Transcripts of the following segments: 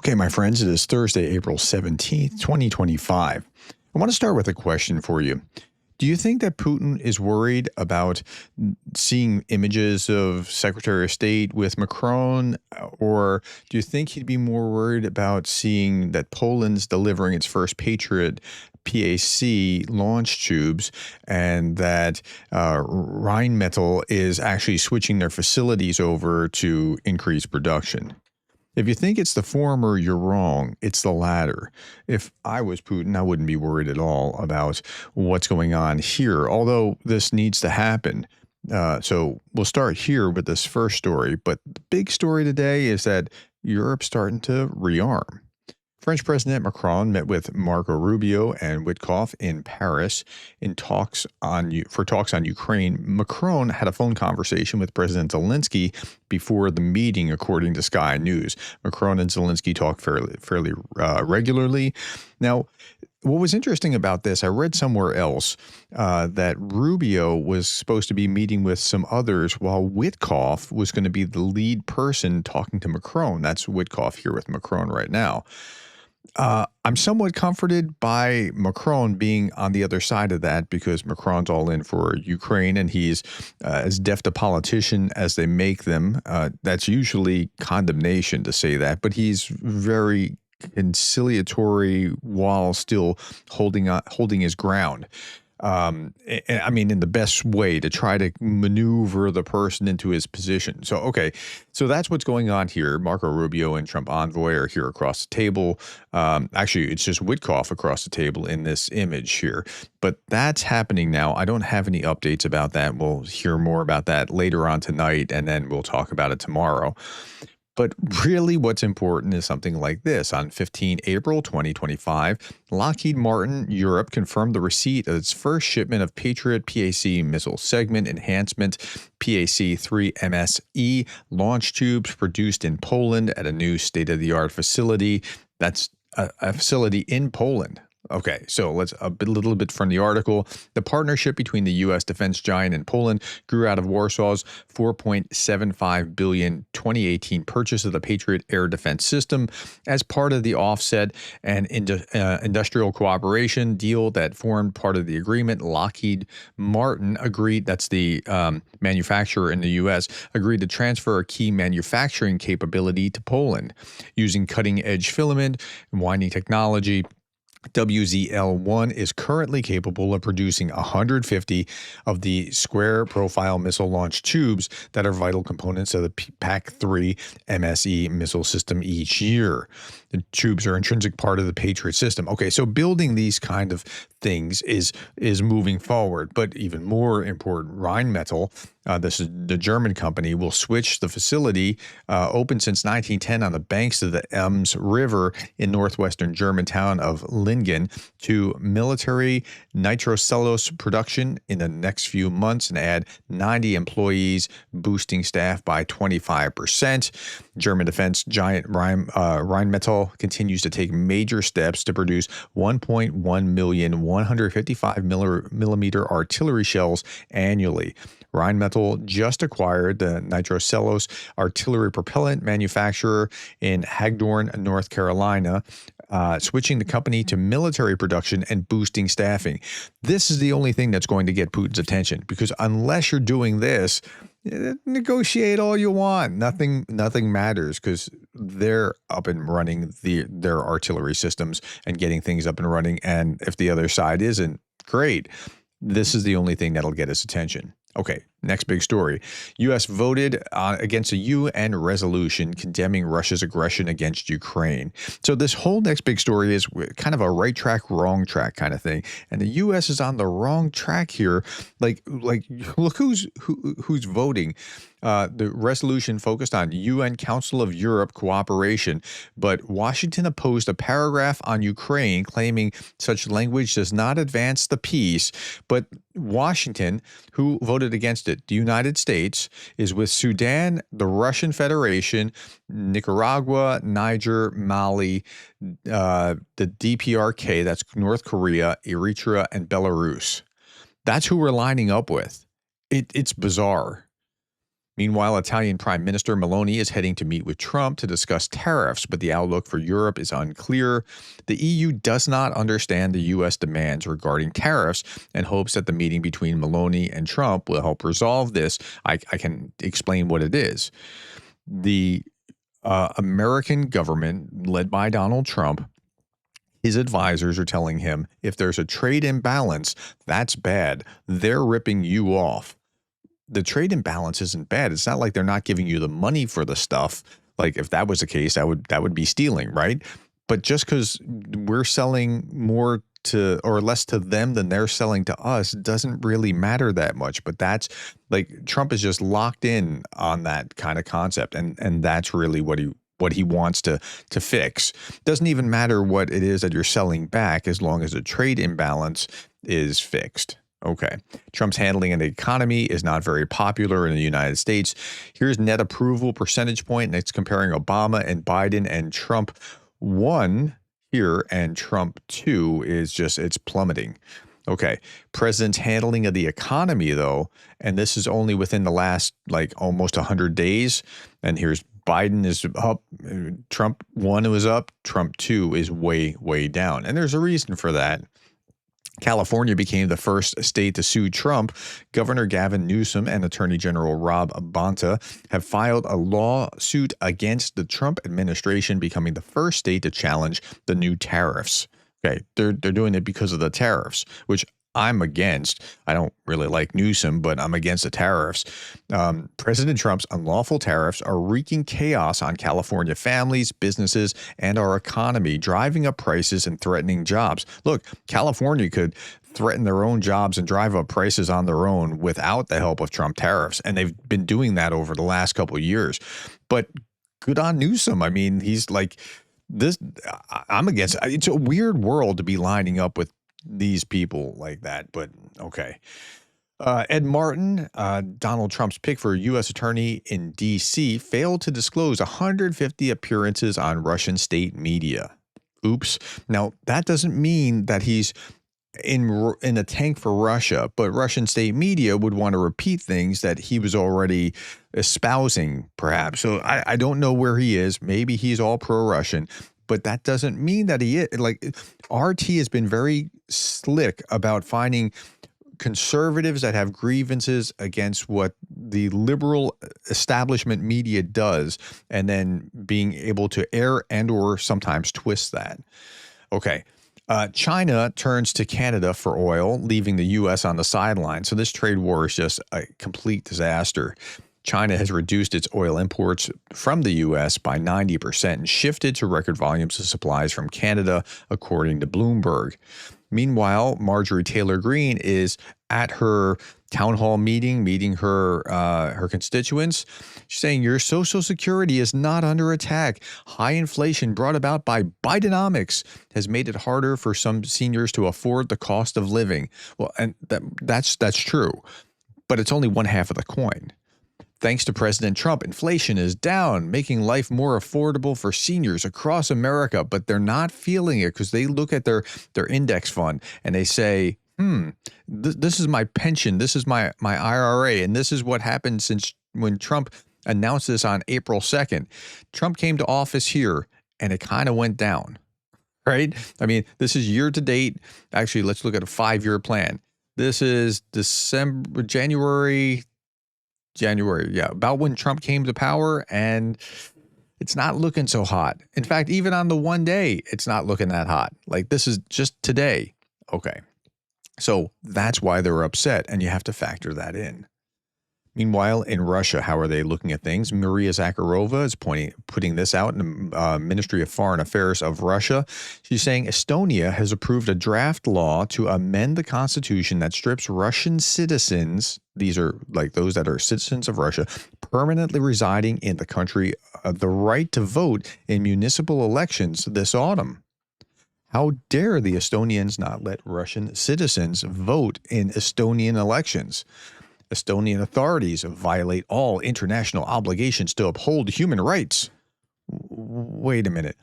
Okay, my friends, it is Thursday, April 17th, 2025. I want to start with a question for you. Do you think that Putin is worried about seeing images of Secretary of State with Macron, or do you think he'd be more worried about seeing that Poland's delivering its first Patriot PAC launch tubes and that Rhein Metal is actually switching their facilities over to increase production? If you think it's the former, you're wrong. It's the latter. If I was Putin, I wouldn't be worried at all about what's going on here, although this needs to happen. So we'll start here with this first story. But the big story today is that Europe's starting to rearm. French President Macron met with Marco Rubio and Witkoff in Paris for talks on Ukraine. Macron had a phone conversation with President Zelensky before the meeting, according to Sky News. Macron and Zelensky talk fairly regularly. Now, what was interesting about this, I read somewhere else that Rubio was supposed to be meeting with some others while Witkoff was going to be the lead person talking to Macron. That's Witkoff here with Macron right now. I'm somewhat comforted by Macron being on the other side of that because Macron's all in for Ukraine and he's as deft a politician as they make them. That's usually condemnation to say that, but he's very conciliatory while still holding his ground. I mean, in the best way to try to maneuver the person into his position. So, okay, so that's what's going on here. Marco Rubio and Trump envoy are here across the table. Actually, it's just Witkoff across the table in this image here. But that's happening now. I don't have any updates about that. We'll hear more about that later on tonight, and then we'll talk about it tomorrow. But really what's important is something like this. On 15 April 2025, Lockheed Martin Europe confirmed the receipt of its first shipment of Patriot PAC missile segment enhancement PAC-3 MSE launch tubes produced in Poland at a new state-of-the-art facility. That's a facility in Poland. Okay, so let's a little bit from the article. The partnership between the U.S. defense giant and Poland grew out of Warsaw's $4.75 billion 2018 purchase of the Patriot air defense system as part of the offset and industrial cooperation deal that formed part of the agreement. Lockheed Martin agreed, that's the manufacturer in the U.S., agreed to transfer a key manufacturing capability to Poland using cutting-edge filament and winding technology. WZL-1 is currently capable of producing 150 of the square profile missile launch tubes that are vital components of the PAC-3 MSE missile system each year. The tubes are intrinsic part of the Patriot system. Okay, so building these kind of things is moving forward, but even more important, Rhein Metal, this is the German company, will switch the facility open since 1910 on the banks of the Ems River in northwestern German town of Lingen to military nitrocellulose production in the next few months and add 90 employees, boosting staff by 25%. German defense giant Rhein Metal continues to take major steps to produce 1.1 million 155 millimeter artillery shells annually. Rhein Metal just acquired the nitrocellulose artillery propellant manufacturer in Hagedorn, North Carolina, switching the company to military production and boosting staffing. This is the only thing that's going to get Putin's attention, because unless you're doing this, negotiate all you want. Nothing matters, because they're up and running their artillery systems and getting things up and running. And if the other side isn't, great. This is the only thing that'll get his attention. Okay, next big story. U.S. voted against a UN resolution condemning Russia's aggression against Ukraine. So this whole next big story is kind of a right track, wrong track kind of thing. And the U.S. is on the wrong track here. Like look who's voting. The resolution focused on UN Council of Europe cooperation, but Washington opposed a paragraph on Ukraine claiming such language does not advance the peace. But Washington, who voted against it, the United States, is with Sudan, the Russian Federation, Nicaragua, Niger, Mali, the DPRK, that's North Korea, Eritrea, and Belarus. That's who we're lining up with. It's bizarre. Meanwhile, Italian Prime Minister Meloni is heading to meet with Trump to discuss tariffs, but the outlook for Europe is unclear. The EU does not understand the U.S. demands regarding tariffs and hopes that the meeting between Meloni and Trump will help resolve this. I can explain what it is. The American government, led by Donald Trump, his advisors are telling him if there's a trade imbalance, that's bad. They're ripping you off. The trade imbalance isn't bad. It's not like they're not giving you the money for the stuff. Like if that was the case, that would be stealing, right? But just because we're selling more to or less to them than they're selling to us doesn't really matter that much. But that's like Trump is just locked in on that kind of concept, and that's really what he wants to fix. Doesn't even matter what it is that you're selling back as long as the trade imbalance is fixed. Okay. Trump's handling of the economy is not very popular in the United States. Here's net approval percentage point, and it's comparing Obama and Biden, and Trump 1 here and Trump 2 is just, it's plummeting. Okay. President's handling of the economy, though, and this is only within the last like almost 100 days. And here's Biden is up. Trump 1 was up. Trump 2 is way, way down. And there's a reason for that. California became the first state to sue Trump. Governor Gavin Newsom and Attorney General Rob Bonta have filed a lawsuit against the Trump administration, becoming the first state to challenge the new tariffs. Okay, they're doing it because of the tariffs, which I'm against. I don't really like Newsom, but I'm against the tariffs. President Trump's unlawful tariffs are wreaking chaos on California families, businesses, and our economy, driving up prices and threatening jobs. Look, California could threaten their own jobs and drive up prices on their own without the help of Trump tariffs. And they've been doing that over the last couple of years. But good on Newsom. I mean, he's like this. I'm against. It's a weird world to be lining up with these people like that, but okay. Ed Martin, Donald Trump's pick for U.S. attorney in D.C., failed to disclose 150 appearances on Russian state media. Oops. Now, that doesn't mean that he's in a tank for Russia, but Russian state media would want to repeat things that he was already espousing, perhaps. So I don't know where he is. Maybe he's all pro-Russian. But that doesn't mean that he is. Like, RT has been very slick about finding conservatives that have grievances against what the liberal establishment media does, and then being able to air and or sometimes twist that. Okay. China turns to Canada for oil, leaving the U.S. on the sideline. So this trade war is just a complete disaster. China has reduced its oil imports from the U.S. by 90% and shifted to record volumes of supplies from Canada, according to Bloomberg. Meanwhile, Marjorie Taylor Greene is at her town hall meeting her constituents. She's saying your Social Security is not under attack. High inflation brought about by Bidenomics has made it harder for some seniors to afford the cost of living. Well, and that's true, but it's only one half of the coin. Thanks to President Trump, inflation is down, making life more affordable for seniors across America, but they're not feeling it because they look at their index fund and they say, this is my pension, this is my IRA, and this is what happened since when Trump announced this on April 2nd. Trump came to office here and it kind of went down, right? I mean, this is year to date. Actually, let's look at a 5-year plan. This is January, yeah, about when Trump came to power, and it's not looking so hot. In fact, even on the one day, it's not looking that hot. Like, this is just today. Okay. So that's why they're upset, and you have to factor that in. Meanwhile, in Russia, how are they looking at things? Maria Zakharova is putting this out in the Ministry of Foreign Affairs of Russia. She's saying Estonia has approved a draft law to amend the constitution that strips Russian citizens, these are like those that are citizens of Russia, permanently residing in the country, the right to vote in municipal elections this autumn. How dare the Estonians not let Russian citizens vote in Estonian elections? Estonian authorities violate all international obligations to uphold human rights. Wait a minute.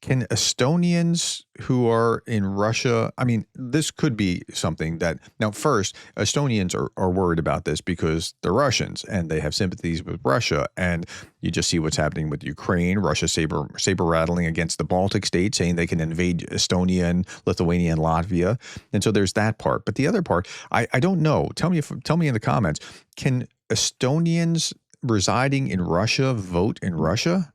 Can Estonians who are in Russia, I mean, this could be something that, now first, Estonians are worried about this because they're Russians and they have sympathies with Russia. And you just see what's happening with Ukraine, Russia saber rattling against the Baltic states, saying they can invade Estonia and Lithuania and Latvia. And so there's that part. But the other part, I don't know. Tell me in the comments, can Estonians residing in Russia vote in Russia?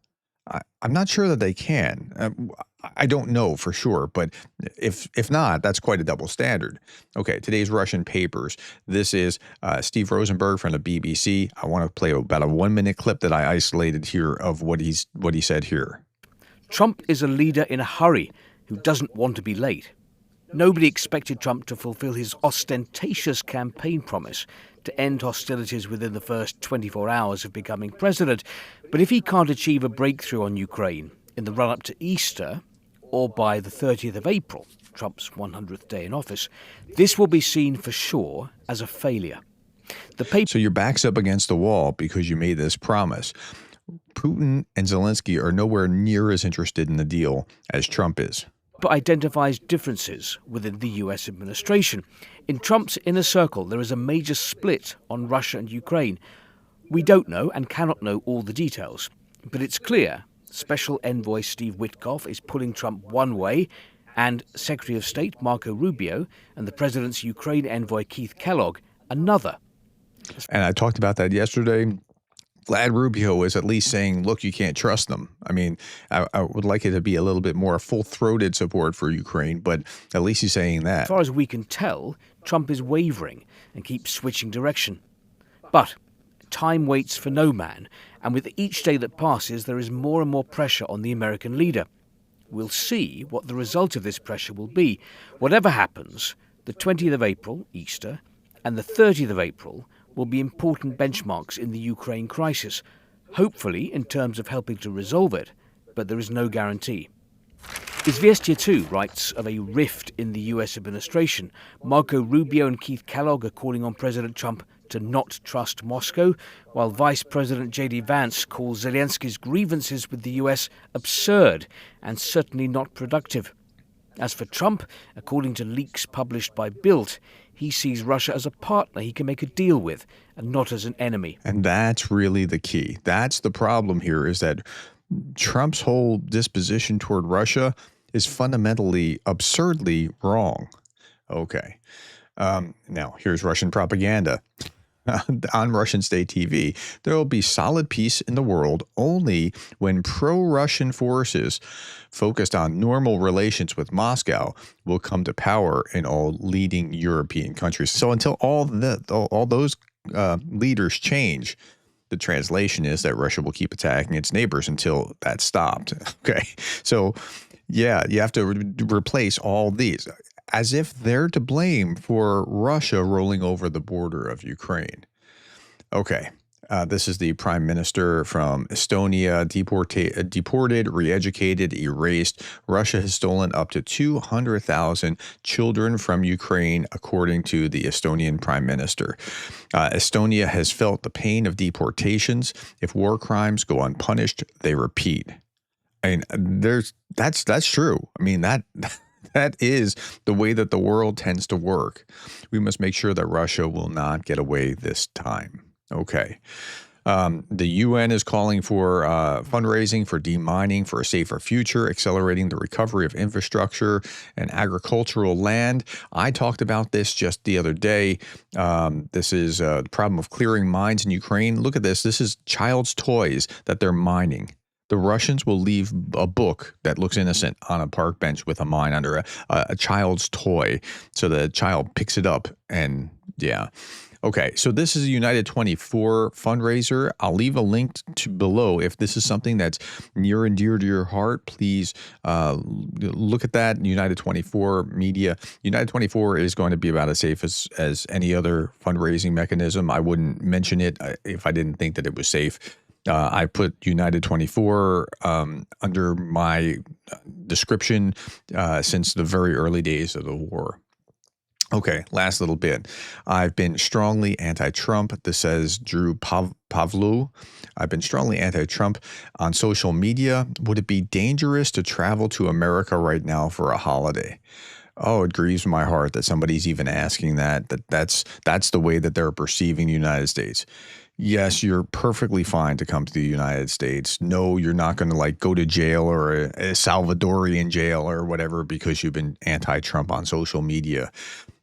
I'm not sure that they can. I don't know for sure, but if not, that's quite a double standard. Okay, today's Russian papers. This is Steve Rosenberg from the BBC. I want to play about a 1-minute clip that I isolated here of what he said here. Trump is a leader in a hurry who doesn't want to be late. Nobody expected Trump to fulfill his ostentatious campaign promise to end hostilities within the first 24 hours of becoming president. But if he can't achieve a breakthrough on Ukraine in the run-up to Easter or by the 30th of April, Trump's 100th day in office, this will be seen for sure as a failure. So your back's up against the wall because you made this promise. Putin and Zelensky are nowhere near as interested in the deal as Trump is. But identifies differences within the US administration. In Trump's inner circle, there is a major split on Russia and Ukraine. We don't know and cannot know all the details, but it's clear Special Envoy Steve Witkoff is pulling Trump one way, and Secretary of State Marco Rubio and the president's Ukraine envoy Keith Kellogg another. And I talked about that yesterday. Glad Rubio is at least saying, look, you can't trust them. I mean, I would like it to be a little bit more full-throated support for Ukraine, but at least he's saying that. As far as we can tell, Trump is wavering and keeps switching direction. But time waits for no man, and with each day that passes, there is more and more pressure on the American leader. We'll see what the result of this pressure will be. Whatever happens, the 20th of April, Easter, and the 30th of April will be important benchmarks in the Ukraine crisis, hopefully in terms of helping to resolve it, but there is no guarantee. Izvestia too writes of a rift in the US administration. Marco Rubio and Keith Kellogg are calling on President Trump to not trust Moscow, while Vice President J.D. Vance calls Zelensky's grievances with the US absurd and certainly not productive. As for Trump, according to leaks published by Bild, he sees Russia as a partner he can make a deal with and not as an enemy. And that's really the key. That's the problem here, is that Trump's whole disposition toward Russia is fundamentally, absurdly wrong. Okay. Now, here's Russian propaganda. On Russian state TV, there will be solid peace in the world only when pro-Russian forces focused on normal relations with Moscow will come to power in all leading European countries. So until all those leaders change, the translation is that Russia will keep attacking its neighbors until that's stopped. Okay, so yeah, you have to replace all these, as if they're to blame for Russia rolling over the border of Ukraine. Okay, this is the prime minister from Estonia, deported, re-educated, erased. Russia has stolen up to 200,000 children from Ukraine, according to the Estonian prime minister. Estonia has felt the pain of deportations. If war crimes go unpunished, they repeat. I mean, that's true. I mean, that is the way that the world tends to work. We must make sure that Russia will not get away this time. Okay. The UN is calling for fundraising for demining for a safer future, accelerating the recovery of infrastructure and agricultural land. I talked about this just the other day. This is the problem of clearing mines in Ukraine. Look at this. This is child's toys that they're mining. The Russians will leave a book that looks innocent on a park bench with a mine under a child's toy. So the child picks it up and yeah. Okay, so this is a United 24 fundraiser. I'll leave a link to below if this is something that's near and dear to your heart. Please look at that. United 24 media. United 24 is going to be about as safe as any other fundraising mechanism. I wouldn't mention it if I didn't think that it was safe. I put United 24 under my description since the very early days of the war. Okay, last little bit. I've been strongly anti-Trump. This says Drew Pavlu. I've been strongly anti-Trump on social media. Would it be dangerous to travel to America right now for a holiday? Oh, it grieves my heart that somebody's even asking that. That's the way that they're perceiving the United States. Yes, you're perfectly fine to come to the United States. No, you're not going to like go to jail or a Salvadorian jail or whatever because you've been anti-Trump on social media.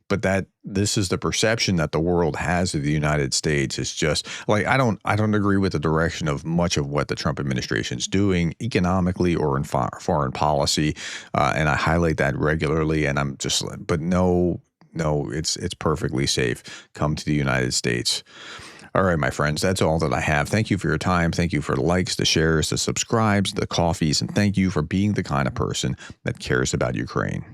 But this is the perception that the world has of the United States. It's just like I don't agree with the direction of much of what the Trump administration is doing economically or in foreign policy, and I highlight that regularly. And I'm just, but no, it's perfectly safe. Come to the United States. All right, my friends, that's all that I have. Thank you for your time. Thank you for the likes, the shares, the subscribes, the coffees, and thank you for being the kind of person that cares about Ukraine.